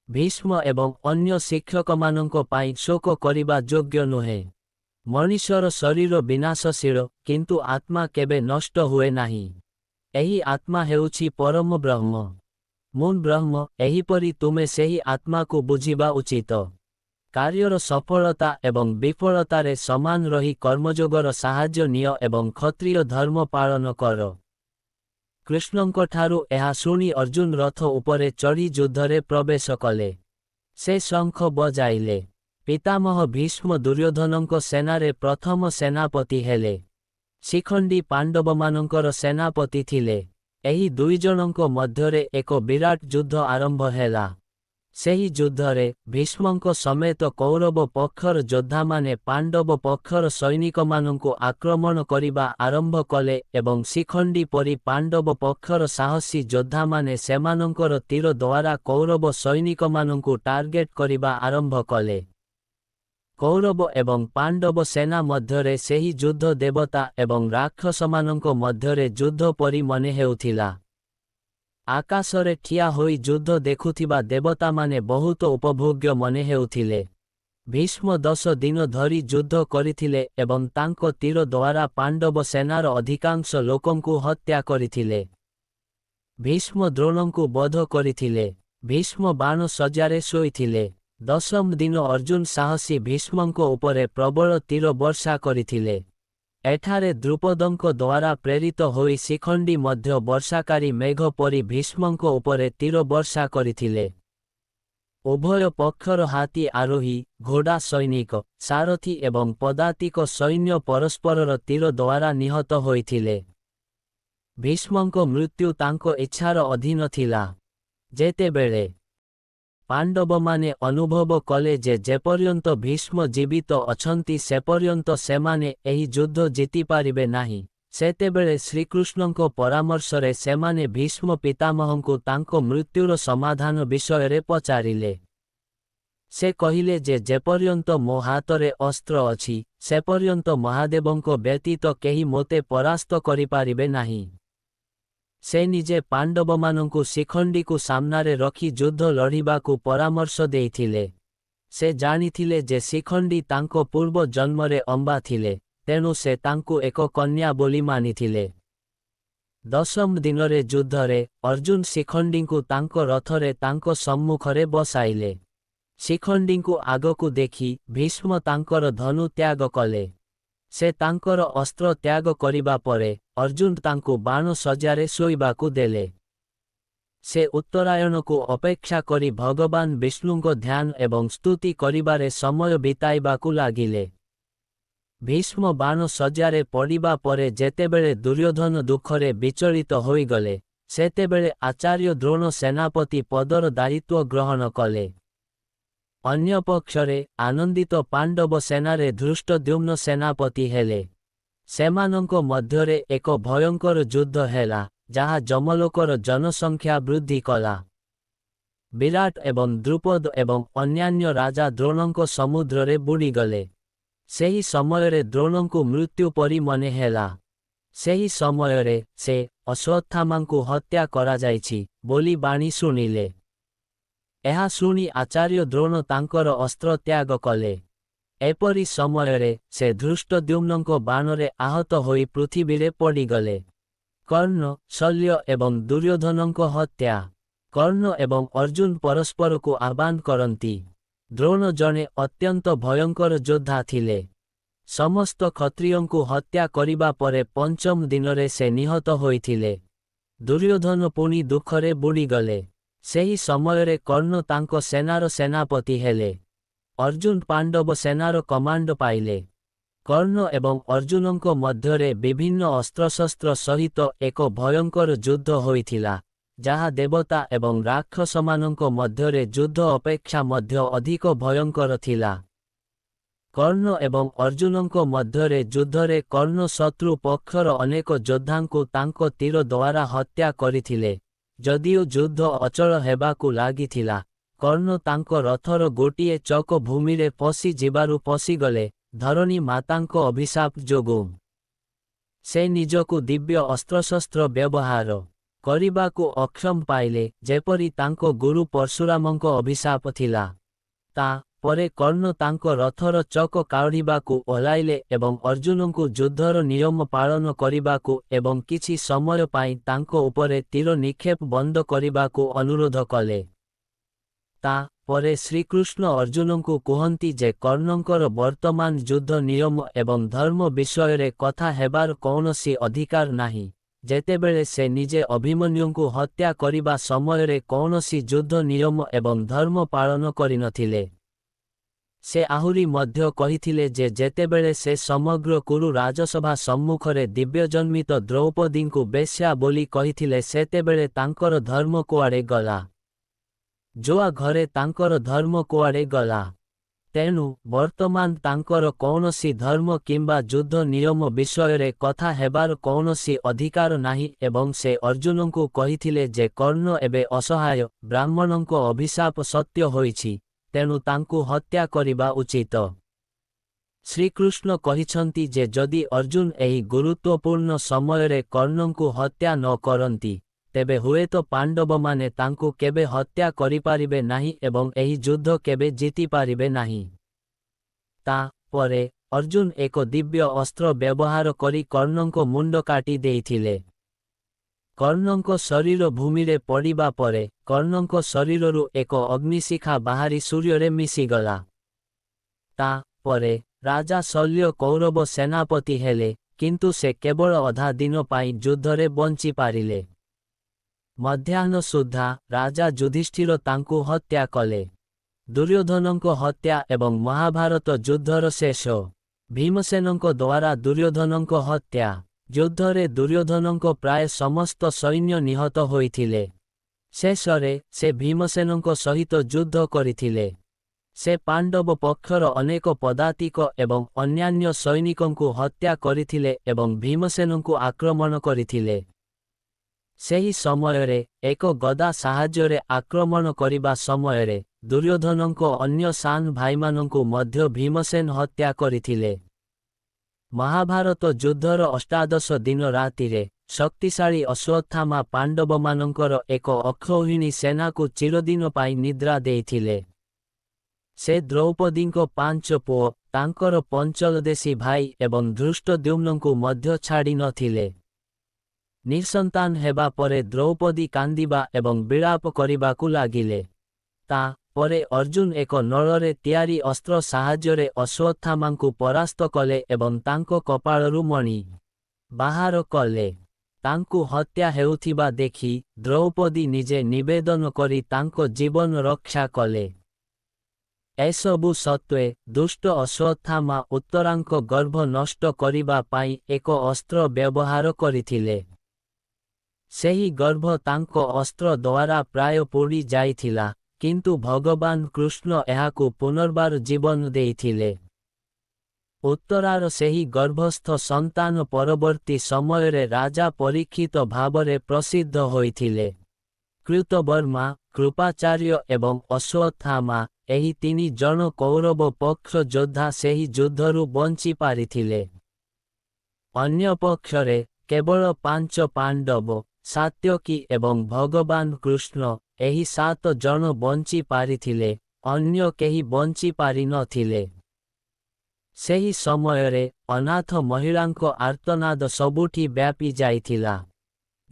ଭୀଷ୍ମ ଏବଂ ଅନ୍ୟ ଶିକ୍ଷକମାନଙ୍କ ପାଇଁ ଶୋକ କରିବା ଯୋଗ୍ୟ ନୁହେଁ। ମଣିଷର ଶରୀର ବିନାଶଶୀଳ, କିନ୍ତୁ ଆତ୍ମା କେବେ ନଷ୍ଟ ହୁଏ ନାହିଁ। ଏହି ଆତ୍ମା ହେଉଛି ପରମ ବ୍ରହ୍ମ। ମୁଁ ବ୍ରହ୍ମ, ଏହିପରି ତୁମେ ସେହି ଆତ୍ମାକୁ ବୁଝିବା ଉଚିତ। କାର୍ଯ୍ୟର ସଫଳତା ଏବଂ ବିଫଳତାରେ ସମାନ ରହି କର୍ମଯୋଗର ସାହାଯ୍ୟ ନିଅ ଏବଂ କ୍ଷତ୍ରିୟ ଧର୍ମ ପାଳନ କର। କୃଷ୍ଣଙ୍କଠାରୁ ଏହା ଶୁଣି ଅର୍ଜୁନ ରଥ ଉପରେ ଚଢ଼ି ଯୁଦ୍ଧରେ ପ୍ରବେଶ କଲେ। ସେ ଶଙ୍ଖ ବଜାଇଲେ। ପିତାମହ ଭୀଷ୍ମ ଦୁର୍ଯ୍ୟୋଧନଙ୍କ ସେନାରେ ପ୍ରଥମ ସେନାପତି ହେଲେ। ଶିଖଣ୍ଡୀ ପାଣ୍ଡବମାନଙ୍କର ସେନାପତି ଥିଲେ। ଏହି ଦୁଇଜଣଙ୍କ ମଧ୍ୟରେ ଏକ ବିରାଟ ଯୁଦ୍ଧ ଆରମ୍ଭ ହେଲା। ସେହି ଯୁଦ୍ଧରେ ଭୀଷ୍ମଙ୍କ ସମେତ କୌରବ ପକ୍ଷର ଯୋଦ୍ଧାମାନେ ପାଣ୍ଡବ ପକ୍ଷର ସୈନିକମାନଙ୍କୁ ଆକ୍ରମଣ କରିବା ଆରମ୍ଭ କଲେ ଏବଂ ଶିଖଣ୍ଡୀ ପରି ପାଣ୍ଡବ ପକ୍ଷର ସାହସୀ ଯୋଦ୍ଧାମାନେ ସେମାନଙ୍କର ତୀର ଦ୍ୱାରା କୌରବ ସୈନିକମାନଙ୍କୁ ଟାର୍ଗେଟ୍ କରିବା ଆରମ୍ଭ କଲେ। କୌରବ ଏବଂ ପାଣ୍ଡବ ସେନା ମଧ୍ୟରେ ସେହି ଯୁଦ୍ଧ ଦେବତା ଏବଂ ରାକ୍ଷସମାନଙ୍କ ମଧ୍ୟରେ ଯୁଦ୍ଧ ପରି ମନେ ହେଉଥିଲା। ଆକାଶରେ ଠିଆ ହୋଇ ଯୁଦ୍ଧ ଦେଖୁଥିବା ଦେବତାମାନେ ବହୁତ ଉପଭୋଗ୍ୟ ମନେ ହେଉଥିଲେ। ଭୀଷ୍ମ 10 ଦିନ ଧରି ଯୁଦ୍ଧ କରିଥିଲେ ଏବଂ ତାଙ୍କ ତୀର ଦ୍ୱାରା ପାଣ୍ଡବ ସେନାର ଅଧିକାଂଶ ଲୋକଙ୍କୁ ହତ୍ୟା କରିଥିଲେ। ଭୀଷ୍ମ ଦ୍ରୋଣଙ୍କୁ ବଧ କରିଥିଲେ। ଭୀଷ୍ମ ବାଣ ସଜ୍ଜାରେ ଶୋଇଥିଲେ। 10ମ ଦିନ ଅର୍ଜୁନ ସାହସୀ ଭୀଷ୍ମଙ୍କ ଉପରେ ପ୍ରବଳ ତୀର ବର୍ଷା କରିଥିଲେ। ଏଠାରେ ଦ୍ରୁପଦଙ୍କ ଦ୍ୱାରା ପ୍ରେରିତ ହୋଇ ଶିଖଣ୍ଡୀ ମଧ୍ୟ ବର୍ଷାକାରୀ ମେଘ ପରି ଭୀଷ୍ମଙ୍କ ଉପରେ ତୀର ବର୍ଷା କରିଥିଲେ। ଉଭୟ ପକ୍ଷର ହାତୀ ଆରୋହୀ, ଘୋଡ଼ା ସୈନିକ, ସାରଥୀ ଏବଂ ପଦାତିକ ସୈନ୍ୟ ପରସ୍ପରର ତୀର ଦ୍ୱାରା ନିହତ ହୋଇଥିଲେ। ଭୀଷ୍ମଙ୍କ ମୃତ୍ୟୁ ତାଙ୍କ ଇଚ୍ଛାର ଅଧୀନ ଥିଲା। ଯେତେବେଳେ ପାଣ୍ଡବମାନେ ଅନୁଭବ କଲେ ଯେ ଯେପର୍ଯ୍ୟନ୍ତ ଭୀଷ୍ମ ଜୀବିତ ଅଛନ୍ତି ସେପର୍ଯ୍ୟନ୍ତ ସେମାନେ ଏହି ଯୁଦ୍ଧ ଜିତିପାରିବେ ନାହିଁ, ସେତେବେଳେ ଶ୍ରୀକୃଷ୍ଣଙ୍କ ପରାମର୍ଶରେ ସେମାନେ ଭୀଷ୍ମ ପିତାମହଙ୍କୁ ତାଙ୍କ ମୃତ୍ୟୁର ସମାଧାନ ବିଷୟରେ ପଚାରିଲେ। ସେ କହିଲେ ଯେ ଯେପର୍ଯ୍ୟନ୍ତ ମୋ ହାତରେ ଅସ୍ତ୍ର ଅଛି, ସେପର୍ଯ୍ୟନ୍ତ ମହାଦେବଙ୍କ ବ୍ୟତୀତ କେହି ମୋତେ ପରାସ୍ତ କରିପାରିବେ ନାହିଁ। ସେ ନିଜେ ପାଣ୍ଡବମାନଙ୍କୁ ଶିଖଣ୍ଡୀକୁ ସାମ୍ନାରେ ରଖି ଯୁଦ୍ଧ ଲଢ଼ିବାକୁ ପରାମର୍ଶ ଦେଇଥିଲେ। ସେ ଜାଣିଥିଲେ ଯେ ଶିଖଣ୍ଡୀ ତାଙ୍କ ପୂର୍ବ ଜନ୍ମରେ ଅମ୍ବା ଥିଲେ, ତେଣୁ ସେ ତାଙ୍କୁ ଏକ କନ୍ୟା ବୋଲି ମାନିଥିଲେ। 10ମ ଦିନରେ ଯୁଦ୍ଧରେ ଅର୍ଜୁନ ଶିଖଣ୍ଡୀଙ୍କୁ ତାଙ୍କ ରଥରେ ତାଙ୍କ ସମ୍ମୁଖରେ ବସାଇଲେ। ଶିଖଣ୍ଡୀଙ୍କୁ ଆଗକୁ ଦେଖି ଭୀଷ୍ମ ତାଙ୍କର ଧନୁ ତ୍ୟାଗ କଲେ। ସେ ତାଙ୍କର ଅସ୍ତ୍ର ତ୍ୟାଗ କରିବା ପରେ ଅର୍ଜୁନ ତାଙ୍କୁ ବାଣ ସଜ୍ଜାରେ ଶୋଇବାକୁ ଦେଲେ। ସେ ଉତ୍ତରାୟଣକୁ ଅପେକ୍ଷା କରି ଭଗବାନ ବିଷ୍ଣୁଙ୍କ ଧ୍ୟାନ ଏବଂ ସ୍ତୁତି କରିବାରେ ସମୟ ବିତାଇବାକୁ ଲାଗିଲେ। ଭୀଷ୍ମ ବାଣ ସଜ୍ଜାରେ ପଡ଼ିବା ପରେ ଯେତେବେଳେ ଦୁର୍ଯ୍ୟୋଧନ ଦୁଃଖରେ ବିଚଳିତ ହୋଇଗଲେ, ସେତେବେଳେ ଆଚାର୍ଯ୍ୟ ଦ୍ରୋଣ ସେନାପତି ପଦର ଦାୟିତ୍ୱ ଗ୍ରହଣ କଲେ। ଅନ୍ୟପକ୍ଷରେ ଆନନ୍ଦିତ ପାଣ୍ଡବ ସେନାରେ ଧୃଷ୍ଟଦ୍ୟୁମ୍ନ ସେନାପତି ହେଲେ। ସେମାନଙ୍କ ମଧ୍ୟରେ ଏକ ଭୟଙ୍କର ଯୁଦ୍ଧ ହେଲା, ଯାହା ଯମଲୋକର ଜନସଂଖ୍ୟା ବୃଦ୍ଧି କଲା। ବିରାଟ ଏବଂ ଦ୍ରୁପଦ ଏବଂ ଅନ୍ୟାନ୍ୟ ରାଜା ଦ୍ରୋଣଙ୍କ ସମୁଦ୍ରରେ ବୁଡ଼ିଗଲେ। ସେହି ସମୟରେ ଦ୍ରୋଣଙ୍କୁ ମୃତ୍ୟୁ ପରି ମନେ ହେଲା। ସେହି ସମୟରେ ସେ ଅଶ୍ୱତ୍ଥାମାଙ୍କୁ ହତ୍ୟା କରାଯାଇଛି ବୋଲି ବାଣୀ ଶୁଣିଲେ। ଏହା ଶୁଣି ଆଚାର୍ଯ୍ୟ ଦ୍ରୋଣ ତାଙ୍କର ଅସ୍ତ୍ର ତ୍ୟାଗ କଲେ। ଏପରି ସମୟରେ ସେ ଧୃଷ୍ଟଦ୍ୟୁମ୍ନଙ୍କ ବାଣରେ ଆହତ ହୋଇ ପୃଥିବୀରେ ପଡ଼ିଗଲେ। କର୍ଣ୍ଣ, ଶଲ୍ୟ ଏବଂ ଦୁର୍ଯ୍ୟୋଧନଙ୍କ ହତ୍ୟା। କର୍ଣ୍ଣ ଏବଂ ଅର୍ଜୁନ ପରସ୍ପରକୁ ଆହ୍ୱାନ କରନ୍ତି। ଦ୍ରୋଣ ଜଣେ ଅତ୍ୟନ୍ତ ଭୟଙ୍କର ଯୋଦ୍ଧା ଥିଲେ। ସମସ୍ତ କ୍ଷତ୍ରିୟଙ୍କୁ ହତ୍ୟା କରିବା ପରେ ପଞ୍ଚମ ଦିନରେ ସେ ନିହତ ହୋଇଥିଲେ। ଦୁର୍ଯ୍ୟୋଧନ ପୁଣି ଦୁଃଖରେ ବୁଡ଼ିଗଲେ। ସେହି ସମୟରେ କର୍ଣ୍ଣ ତାଙ୍କ ସେନାର ସେନାପତି ହେଲେ। ଅର୍ଜୁନ ପାଣ୍ଡବ ସେନାର କମାଣ୍ଡ ପାଇଲେ। କର୍ଣ୍ଣ ଏବଂ ଅର୍ଜୁନଙ୍କ ମଧ୍ୟରେ ବିଭିନ୍ନ ଅସ୍ତ୍ରଶସ୍ତ୍ର ସହିତ ଏକ ଭୟଙ୍କର ଯୁଦ୍ଧ ହୋଇଥିଲା, ଯାହା ଦେବତା ଏବଂ ରାକ୍ଷସମାନଙ୍କ ମଧ୍ୟରେ ଯୁଦ୍ଧ ଅପେକ୍ଷା ମଧ୍ୟ ଅଧିକ ଭୟଙ୍କର ଥିଲା। କର୍ଣ୍ଣ ଏବଂ ଅର୍ଜୁନଙ୍କ ମଧ୍ୟରେ ଯୁଦ୍ଧରେ କର୍ଣ୍ଣ ଶତ୍ରୁ ପକ୍ଷର ଅନେକ ଯୋଦ୍ଧାଙ୍କୁ ତାଙ୍କ ତୀର ଦ୍ୱାରା ହତ୍ୟା କରିଥିଲେ। ଯଦିଓ ଯୁଦ୍ଧ ଅଚଳ ହେବାକୁ ଲାଗିଥିଲା, କର୍ଣ୍ଣ ତାଙ୍କ ରଥର ଗୋଟିଏ ଚକ ଭୂମିରେ ପଶି ଯିବାରୁ ପଶିଗଲେ, ଧରଣୀ ମାତାଙ୍କ ଅଭିଶାପ ଯୋଗୁଁ। ସେ ନିଜକୁ ଦିବ୍ୟ ଅସ୍ତ୍ରଶସ୍ତ୍ର ବ୍ୟବହାର କରିବାକୁ ଅକ୍ଷମ ପାଇଲେ, ଯେପରି ତାଙ୍କ ଗୁରୁ ପରଶୁରାମଙ୍କ ଅଭିଶାପ ଥିଲା। ତା ପରେ କର୍ଣ୍ଣ ତାଙ୍କ ରଥର ଚକ କାଢ଼ିବାକୁ ଓହ୍ଲାଇଲେ ଏବଂ ଅର୍ଜୁନଙ୍କୁ ଯୁଦ୍ଧର ନିୟମ ପାଳନ କରିବାକୁ ଏବଂ କିଛି ସମୟ ପାଇଁ ତାଙ୍କ ଉପରେ ତୀର ନିକ୍ଷେପ ବନ୍ଦ କରିବାକୁ ଅନୁରୋଧ କଲେ। ତା ପରେ ଶ୍ରୀକୃଷ୍ଣ ଅର୍ଜୁନଙ୍କୁ କୁହନ୍ତି ଯେ କର୍ଣ୍ଣଙ୍କର ବର୍ତ୍ତମାନ ଯୁଦ୍ଧ ନିୟମ ଏବଂ ଧର୍ମ ବିଷୟରେ କଥା ହେବାର କୌଣସି ଅଧିକାର ନାହିଁ, ଯେତେବେଳେ ସେ ନିଜେ ଅଭିମନ୍ୟୁଙ୍କୁ ହତ୍ୟା କରିବା ସମୟରେ କୌଣସି ଯୁଦ୍ଧ ନିୟମ ଏବଂ ଧର୍ମ ପାଳନ କରିନଥିଲେ। ସେ ଆହୁରି ମଧ୍ୟ କହିଥିଲେ ଯେ ଯେତେବେଳେ ସେ ସମଗ୍ର କୁରୁ ରାଜସଭା ସମ୍ମୁଖରେ ଦିବ୍ୟଜନ୍ମିତ ଦ୍ରୌପଦୀଙ୍କୁ ବେଶ୍ୟା ବୋଲି କହିଥିଲେ, ସେତେବେଳେ ତାଙ୍କର ଧର୍ମ କୁଆଡ଼େ ଗଲା? ଯୋଆ ଘରେ ତାଙ୍କର ଧର୍ମ କୁଆଡ଼େ ଗଲା? ତେଣୁ ବର୍ତ୍ତମାନ ତାଙ୍କର କୌଣସି ଧର୍ମ କିମ୍ବା ଯୁଦ୍ଧ ନିୟମ ବିଷୟରେ କଥା ହେବାର କୌଣସି ଅଧିକାର ନାହିଁ ଏବଂ ସେ ଅର୍ଜୁନଙ୍କୁ କହିଥିଲେ ଯେ କର୍ଣ୍ଣ ଏବେ ଅସହାୟ, ବ୍ରାହ୍ମଣଙ୍କ ଅଭିଶାପ ସତ୍ୟ ହୋଇଛି, ତେଣୁ ତାଙ୍କୁ ହତ୍ୟା କରିବା ଉଚିତ। ଶ୍ରୀକୃଷ୍ଣ କହିଛନ୍ତି ଯେ ଯଦି ଅର୍ଜୁନ ଏହି ଗୁରୁତ୍ୱପୂର୍ଣ୍ଣ ସମୟରେ କର୍ଣ୍ଣଙ୍କୁ ହତ୍ୟା ନ କରନ୍ତି, ତେବେ ହୁଏତ ପାଣ୍ଡବମାନେ ତାଙ୍କୁ କେବେ ହତ୍ୟା କରିପାରିବେ ନାହିଁ ଏବଂ ଏହି ଯୁଦ୍ଧ କେବେ ଜିତିପାରିବେ ନାହିଁ। ତା ପରେ ଅର୍ଜୁନ ଏକ ଦିବ୍ୟ ଅସ୍ତ୍ର ବ୍ୟବହାର କରି କର୍ଣ୍ଣଙ୍କ ମୁଣ୍ଡ କାଟି ଦେଇଥିଲେ। କର୍ଣ୍ଣଙ୍କ ଶରୀର ଭୂମିରେ ପଡ଼ିବା ପରେ କର୍ଣ୍ଣଙ୍କ ଶରୀରରୁ ଏକ ଅଗ୍ନିଶିଖା ବାହାରି ସୂର୍ଯ୍ୟରେ ମିଶିଗଲା। ତା ପରେ ରାଜା ଶଲ୍ୟ କୌରବ ସେନାପତି ହେଲେ, କିନ୍ତୁ ସେ କେବଳ ଅଧା ଦିନ ପାଇଁ ଯୁଦ୍ଧରେ ବଞ୍ଚିପାରିଲେ। ମଧ୍ୟାହ୍ନ ସୁଦ୍ଧା ରାଜା ଯୁଧିଷ୍ଠିର ତାଙ୍କୁ ହତ୍ୟା କଲେ। ଦୁର୍ଯ୍ୟୋଧନଙ୍କ ହତ୍ୟା ଏବଂ ମହାଭାରତ ଯୁଦ୍ଧର ଶେଷ। ଭୀମସେନଙ୍କ ଦ୍ୱାରା ଦୁର୍ଯ୍ୟୋଧନଙ୍କ ହତ୍ୟା। ଯୁଦ୍ଧରେ ଦୁର୍ଯ୍ୟୋଧନଙ୍କ ପ୍ରାୟ ସମସ୍ତ ସୈନ୍ୟ ନିହତ ହୋଇଥିଲେ। ଶେଷରେ ସେ ଭୀମସେନଙ୍କ ସହିତ ଯୁଦ୍ଧ କରିଥିଲେ। ସେ ପାଣ୍ଡବ ପକ୍ଷର ଅନେକ ପଦାତିକ ଏବଂ ଅନ୍ୟାନ୍ୟ ସୈନିକଙ୍କୁ ହତ୍ୟା କରିଥିଲେ ଏବଂ ଭୀମସେନଙ୍କୁ ଆକ୍ରମଣ କରିଥିଲେ। ସେହି ସମୟରେ ଏକ ଗଦା ସାହାଯ୍ୟରେ ଆକ୍ରମଣ କରିବା ସମୟରେ ଦୁର୍ଯ୍ୟୋଧନଙ୍କ ଅନ୍ୟ ସାନ ଭାଇମାନଙ୍କୁ ମଧ୍ୟ ଭୀମସେନ ହତ୍ୟା କରିଥିଲେ। ମହାଭାରତ ଯୁଦ୍ଧର ଅଷ୍ଟାଦଶ ଦିନ ରାତିରେ ଶକ୍ତିଶାଳୀ ଅଶ୍ୱତ୍ଥାମା ପାଣ୍ଡବମାନଙ୍କର ଏକ ଅକ୍ଷୌହିଣୀ ସେନାକୁ ଚିରଦିନ ପାଇଁ ନିଦ୍ରା ଦେଇଥିଲେ। ସେ ଦ୍ରୌପଦୀଙ୍କ 5 ପୁଅ, ତାଙ୍କର ପଞ୍ଚଦଶୀ ଭାଇ ଏବଂ ଧୃଷ୍ଟଦ୍ୟୁମ୍ନଙ୍କୁ ମଧ୍ୟ ଛାଡ଼ି ନଥିଲେ। ନିଃସନ୍ତାନ ହେବା ପରେ ଦ୍ରୌପଦୀ କାନ୍ଦିବା ଏବଂ ବିଳାପ କରିବାକୁ ଲାଗିଲେ। ତା ପରେ ଅର୍ଜୁନ ଏକ ନଳରେ ତିଆରି ଅସ୍ତ୍ର ସାହାଯ୍ୟରେ ଅଶ୍ୱତ୍ଥାମାଙ୍କୁ ପରାସ୍ତ କଲେ ଏବଂ ତାଙ୍କ କପାଳରୁ ମଣି ବାହାର କଲେ। ତାଙ୍କୁ ହତ୍ୟା ହେଉଥିବା ଦେଖି ଦ୍ରୌପଦୀ ନିଜେ ନିବେଦନ କରି ତାଙ୍କ ଜୀବନ ରକ୍ଷା କଲେ। ଏସବୁ ସତ୍ତ୍ୱେ ଦୁଷ୍ଟ ଅଶ୍ୱତ୍ଥାମା ଉତ୍ତରାଙ୍କ ଗର୍ଭ ନଷ୍ଟ କରିବା ପାଇଁ ଏକ ଅସ୍ତ୍ର ବ୍ୟବହାର କରିଥିଲେ। ସେହି ଗର୍ଭ ତାଙ୍କ ଅସ୍ତ୍ର ଦ୍ୱାରା ପ୍ରାୟ ପୋଡ଼ି ଯାଇଥିଲା, କିନ୍ତୁ ଭଗବାନ କୃଷ୍ଣ ଏହାକୁ ପୁନର୍ବାର ଜୀବନ ଦେଇଥିଲେ। ଉତ୍ତରାର ସେହି ଗର୍ଭସ୍ଥ ସନ୍ତାନ ପରବର୍ତ୍ତୀ ସମୟରେ ରାଜା ପରୀକ୍ଷିତ ଭାବରେ ପ୍ରସିଦ୍ଧ ହୋଇଥିଲେ। କୃତବର୍ମା, କୃପାଚାର୍ଯ୍ୟ ଏବଂ ଅଶ୍ୱତ୍ଥାମା ଏହି 3 ଜଣ କୌରବ ପକ୍ଷ ଯୋଦ୍ଧା ସେହି ଯୁଦ୍ଧରୁ ବଞ୍ଚି ପାରିଥିଲେ। ଅନ୍ୟ ପକ୍ଷରେ କେବଳ 5 ପାଣ୍ଡବ, ସାତ୍ୟକୀ ଏବଂ ଭଗବାନ କୃଷ୍ଣ ଏହି 7 ଜଣ ବଞ୍ଚି ପାରିଥିଲେ, ଅନ୍ୟ କେହି ବଞ୍ଚି ପାରିନଥିଲେ। ସେହି ସମୟରେ ଅନାଥ ମହିଳାଙ୍କ ଆର୍ତ୍ତନାଦ ସବୁଠି ବ୍ୟାପି ଯାଇଥିଲା।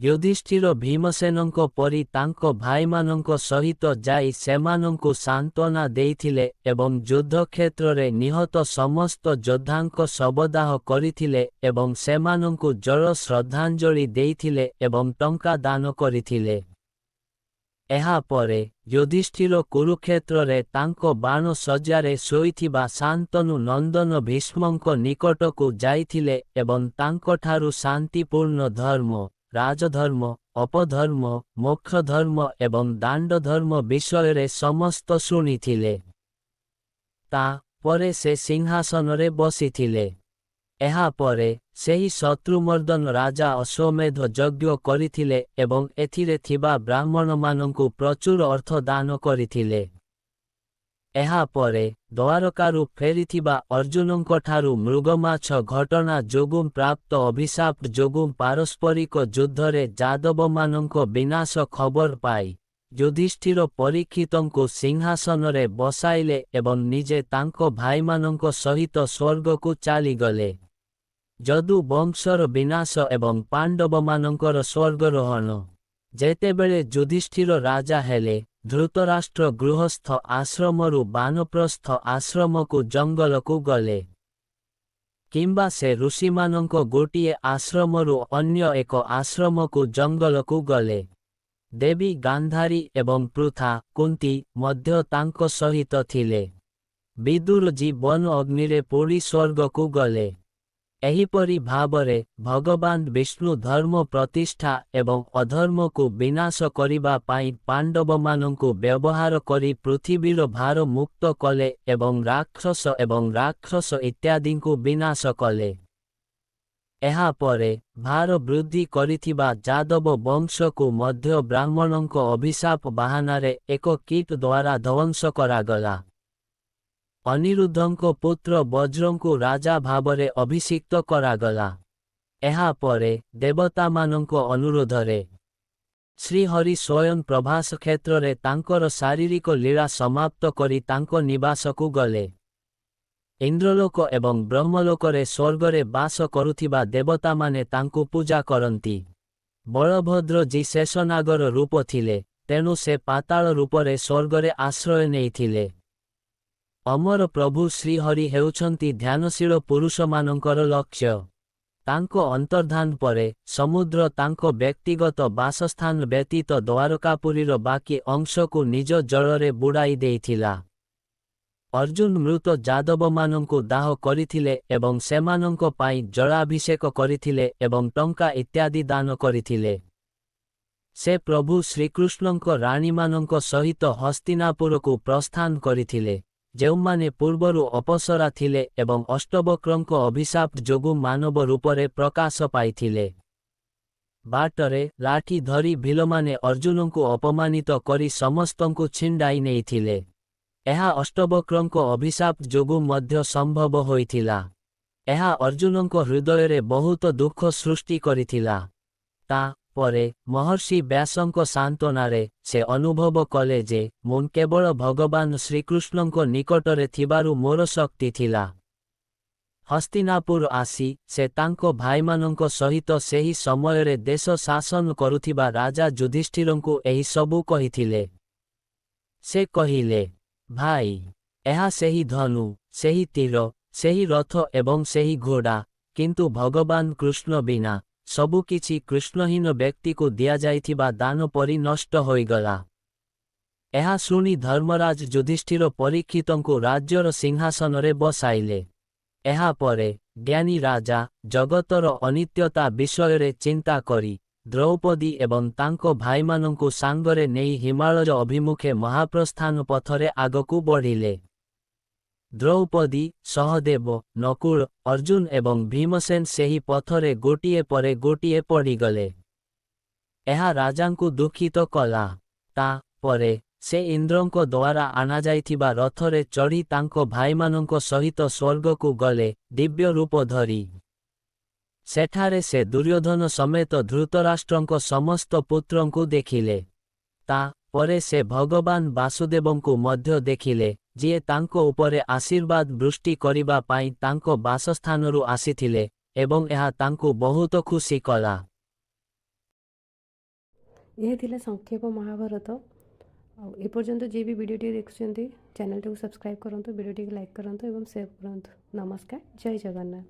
ଯୁଧିଷ୍ଠିର ଭୀମସେନଙ୍କ ପରି ତାଙ୍କ ଭାଇମାନଙ୍କ ସହିତ ଯାଇ ସେମାନଙ୍କୁ ସାନ୍ତ୍ୱନା ଦେଇଥିଲେ ଏବଂ ଯୁଦ୍ଧକ୍ଷେତ୍ରରେ ନିହତ ସମସ୍ତ ଯୋଦ୍ଧାଙ୍କ ଶବଦାହ କରିଥିଲେ ଏବଂ ସେମାନଙ୍କୁ ଜଳ ଶ୍ରଦ୍ଧାଞ୍ଜଳି ଦେଇଥିଲେ ଏବଂ ଟଙ୍କା ଦାନ କରିଥିଲେ। ଏହାପରେ ଯୁଧିଷ୍ଠିର କୁରୁକ୍ଷେତ୍ରରେ ତାଙ୍କ ବାଣ ସଜ୍ଜାରେ ଶୋଇଥିବା ଶାନ୍ତନୁ ନନ୍ଦନ ଭୀଷ୍ମଙ୍କ ନିକଟକୁ ଯାଇଥିଲେ ଏବଂ ତାଙ୍କଠାରୁ ଶାନ୍ତିପୂର୍ଣ୍ଣ ଧର୍ମ, ରାଜଧର୍ମ, ଅପଧର୍ମ, ମୋକ୍ଷଧର୍ମ ଏବଂ ଦାଣ୍ଡଧର୍ମ ବିଷୟରେ ସମସ୍ତ ଶୁଣିଥିଲେ। ତା ପରେ ସେ ସିଂହାସନରେ ବସିଥିଲେ। ଏହାପରେ ସେହି ଶତ୍ରୁମର୍ଦନ ରାଜା ଅଶ୍ୱମେଧ ଯଜ୍ଞ କରିଥିଲେ ଏବଂ ଏଥିରେ ଥିବା ବ୍ରାହ୍ମଣମାନଙ୍କୁ ପ୍ରଚୁର ଅର୍ଥ ଦାନ କରିଥିଲେ। ଏହାପରେ ଦ୍ୱାରକାରୁ ଫେରିଥିବା ଅର୍ଜୁନଙ୍କଠାରୁ ମୃଗମାଛ ଘଟଣା ଯୋଗୁଁ ପ୍ରାପ୍ତ ଅଭିଶାପ ଯୋଗୁଁ ପାରସ୍ପରିକ ଯୁଦ୍ଧରେ ଯାଦବମାନଙ୍କ ବିନାଶ ଖବର ପାଇ ଯୁଧିଷ୍ଠିର ପରୀକ୍ଷିତଙ୍କୁ ସିଂହାସନରେ ବସାଇଲେ ଏବଂ ନିଜେ ତାଙ୍କ ଭାଇମାନଙ୍କ ସହିତ ସ୍ୱର୍ଗକୁ ଚାଲିଗଲେ। ଯଦୁ ବଂଶର ବିନାଶ ଏବଂ ପାଣ୍ଡବମାନଙ୍କର ସ୍ୱର୍ଗରୋହଣ। ଯେତେବେଳେ ଯୁଧିଷ୍ଠିର ରାଜା ହେଲେ, ଧୃତରାଷ୍ଟ୍ର ଗୃହସ୍ଥ ଆଶ୍ରମରୁ ବାନପ୍ରସ୍ଥ ଆଶ୍ରମକୁ ଜଙ୍ଗଲକୁ ଗଲେ। କିମ୍ବା ସେ ଋଷିମାନଙ୍କ ଗୋଟିଏ ଆଶ୍ରମରୁ ଅନ୍ୟ ଏକ ଆଶ୍ରମକୁ ଜଙ୍ଗଲକୁ ଗଲେ। ଦେବୀ ଗାନ୍ଧାରୀ ଏବଂ ପୃଥା, କୁନ୍ତୀ ମଧ୍ୟ ତାଙ୍କ ସହିତ ଥିଲେ। ବିଦୁରଜୀ ବନ ଅଗ୍ନିରେ ପୋଡ଼ି ସ୍ୱର୍ଗକୁ ଗଲେ। ଏହିପରି ଭାବରେ ଭଗବାନ ବିଷ୍ଣୁ ଧର୍ମ ପ୍ରତିଷ୍ଠା ଏବଂ ଅଧର୍ମକୁ ବିନାଶ କରିବା ପାଇଁ ପାଣ୍ଡବମାନଙ୍କୁ ବ୍ୟବହାର କରି ପୃଥିବୀର ଭାର ମୁକ୍ତ କଲେ ଏବଂ ରାକ୍ଷସ ଇତ୍ୟାଦିଙ୍କୁ ବିନାଶ କଲେ। ଏହାପରେ ଭାର ବୃଦ୍ଧି କରିଥିବା ଯାଦବ ବଂଶକୁ ମଧ୍ୟ ବ୍ରାହ୍ମଣଙ୍କ ଅଭିଶାପ ବାହାନାରେ ଏକ କୀଟ ଦ୍ୱାରା ଧ୍ୱଂସ କରାଗଲା। ଅନିରୁଦ୍ଧଙ୍କ ପୁତ୍ର ବଜ୍ରଙ୍କୁ ରାଜା ଭାବରେ ଅଭିଷିକ୍ତ କରାଗଲା। ଏହାପରେ ଦେବତାମାନଙ୍କ ଅନୁରୋଧରେ ଶ୍ରୀହରି ସ୍ୱୟଂ ପ୍ରଭାସ କ୍ଷେତ୍ରରେ ତାଙ୍କର ଶାରୀରିକ ଲୀଳା ସମାପ୍ତ କରି ତାଙ୍କ ନିବାସକୁ ଗଲେ। ଇନ୍ଦ୍ରଲୋକ ଏବଂ ବ୍ରହ୍ମଲୋକରେ ସ୍ୱର୍ଗରେ ବାସ କରୁଥିବା ଦେବତାମାନେ ତାଙ୍କୁ ପୂଜା କରନ୍ତି। ବଳଭଦ୍ର ଜୀ ଶେଷନାଗର ରୂପ ଥିଲେ, ତେଣୁ ସେ ପାତାଳ ରୂପରେ ସ୍ୱର୍ଗରେ ଆଶ୍ରୟ ନେଇଥିଲେ। ଅମର ପ୍ରଭୁ ଶ୍ରୀହରି ହେଉଛନ୍ତି ଧ୍ୟାନଶୀଳ ପୁରୁଷମାନଙ୍କର ଲକ୍ଷ୍ୟ। ତାଙ୍କ ଅନ୍ତର୍ଦ୍ଧାନ ପରେ ସମୁଦ୍ର ତାଙ୍କ ବ୍ୟକ୍ତିଗତ ବାସସ୍ଥାନ ବ୍ୟତୀତ ଦ୍ୱାରକାପୁରୀର ବାକି ଅଂଶକୁ ନିଜ ଜଳରେ ବୁଡ଼ାଇ ଦେଇଥିଲା। ଅର୍ଜୁନ ମୃତ ଯାଦବମାନଙ୍କୁ ଦାହ କରିଥିଲେ ଏବଂ ସେମାନଙ୍କ ପାଇଁ ଜଳାଭିଷେକ କରିଥିଲେ ଏବଂ ଟଙ୍କା ଇତ୍ୟାଦି ଦାନ କରିଥିଲେ। ସେ ପ୍ରଭୁ ଶ୍ରୀକୃଷ୍ଣଙ୍କ ରାଣୀମାନଙ୍କ ସହିତ ହସ୍ତିନାପୁରକୁ ପ୍ରସ୍ଥାନ କରିଥିଲେ, ଯେଉଁମାନେ ପୂର୍ବରୁ ଅପସରା ଥିଲେ ଏବଂ ଅଷ୍ଟବକ୍ରଙ୍କ ଅଭିଶାପ ଯୋଗୁଁ ମାନବ ରୂପରେ ପ୍ରକାଶ ପାଇଥିଲେ। ବାଟରେ ଲାଠି ଧରି ଭୀଲମାନେ ଅର୍ଜୁନଙ୍କୁ ଅପମାନିତ କରି ସମସ୍ତଙ୍କୁ ଛିଣ୍ଡାଇ ନେଇଥିଲେ। ଏହା ଅଷ୍ଟବକ୍ରଙ୍କ ଅଭିଶାପ ଯୋଗୁଁ ମଧ୍ୟ ସମ୍ଭବ ହୋଇଥିଲା। ଏହା ଅର୍ଜୁନଙ୍କ ହୃଦୟରେ ବହୁତ ଦୁଃଖ ସୃଷ୍ଟି କରିଥିଲା। ତା ପରେ ମହର୍ଷି ବ୍ୟାସଙ୍କ ସାନ୍ତ୍ୱନାରେ ସେ ଅନୁଭବ କଲେ ଯେ ମୁଁ କେବଳ ଭଗବାନ ଶ୍ରୀକୃଷ୍ଣଙ୍କ ନିକଟରେ ଥିବାରୁ ମୋର ଶକ୍ତି ଥିଲା। ହସ୍ତିନାପୁର ଆସି ସେ ତାଙ୍କ ଭାଇମାନଙ୍କ ସହିତ ସେହି ସମୟରେ ଦେଶ ଶାସନ କରୁଥିବା ରାଜା ଯୁଧିଷ୍ଠିରଙ୍କୁ ଏହି ସବୁ କହିଥିଲେ। ସେ କହିଲେ, ଭାଇ, ଏହା ସେହି ଧନୁ, ସେହି ତୀର, ସେହି ରଥ ଏବଂ ସେହି ଘୋଡ଼ା, କିନ୍ତୁ ଭଗବାନ କୃଷ୍ଣ ବିନା ସବୁକିଛି କୃଷ୍ଣହୀନ ବ୍ୟକ୍ତିକୁ ଦିଆଯାଇଥିବା ଦାନ ପରି ନଷ୍ଟ ହୋଇଗଲା। ଏହା ଶୁଣି ଧର୍ମରାଜ ଯୁଧିଷ୍ଠିର ପରୀକ୍ଷିତଙ୍କୁ ରାଜ୍ୟର ସିଂହାସନରେ ବସାଇଲେ। ଏହାପରେ ଜ୍ଞାନୀ ରାଜା ଜଗତର ଅନିତ୍ୟତା ବିଷୟରେ ଚିନ୍ତା କରି ଦ୍ରୌପଦୀ ଏବଂ ତାଙ୍କ ଭାଇମାନଙ୍କୁ ସାଙ୍ଗରେ ନେଇ ହିମାଳୟ ଅଭିମୁଖେ ମହାପ୍ରସ୍ଥାନ ପଥରେ ଆଗକୁ ବଢ଼ିଲେ। ଦ୍ରୌପଦୀ, ସହଦେବ, ନକୁଳ, ଅର୍ଜୁନ ଏବଂ ଭୀମସେନ ସେହି ପଥରେ ଗୋଟିଏ ପରେ ଗୋଟିଏ ପଡ଼ିଗଲେ। ଏହା ରାଜାଙ୍କୁ ଦୁଃଖିତ କଲା। ତା ପରେ ସେ ଇନ୍ଦ୍ରଙ୍କ ଦ୍ୱାରା ଅଣାଯାଇଥିବା ରଥରେ ଚଢ଼ି ତାଙ୍କ ଭାଇମାନଙ୍କ ସହିତ ସ୍ୱର୍ଗକୁ ଗଲେ, ଦିବ୍ୟ ରୂପ ଧରି। ସେଠାରେ ସେ ଦୁର୍ଯ୍ୟୋଧନ ସମେତ ଧୃତରାଷ୍ଟ୍ରଙ୍କ ସମସ୍ତ ପୁତ୍ରଙ୍କୁ ଦେଖିଲେ। ତା ପରେ ସେ ଭଗବାନ ବାସୁଦେବଙ୍କୁ ମଧ୍ୟ ଦେଖିଲେ, ଯିଏ ତାଙ୍କ ଉପରେ ଆଶୀର୍ବାଦ ବୃଷ୍ଟି କରିବା ପାଇଁ ତାଙ୍କ ବାସସ୍ଥାନରୁ ଆସିଥିଲେ, ଏବଂ ଏହା ତାଙ୍କୁ ବହୁତ ଖୁସି କଲା। ଏହା ଥିଲା ସଂକ୍ଷେପ ମହାଭାରତ। ଆଉ ଏପର୍ଯ୍ୟନ୍ତ ଯିଏ ବି ଭିଡ଼ିଓଟି ଦେଖୁଛନ୍ତି ଚ୍ୟାନେଲଟିକୁ ସବସ୍କ୍ରାଇବ୍ କରନ୍ତୁ, ଭିଡ଼ିଓଟିକୁ ଲାଇକ୍ କରନ୍ତୁ ଏବଂ ସେୟାର କରନ୍ତୁ। ନମସ୍କାର, ଜୟ ଜଗନ୍ନାଥ।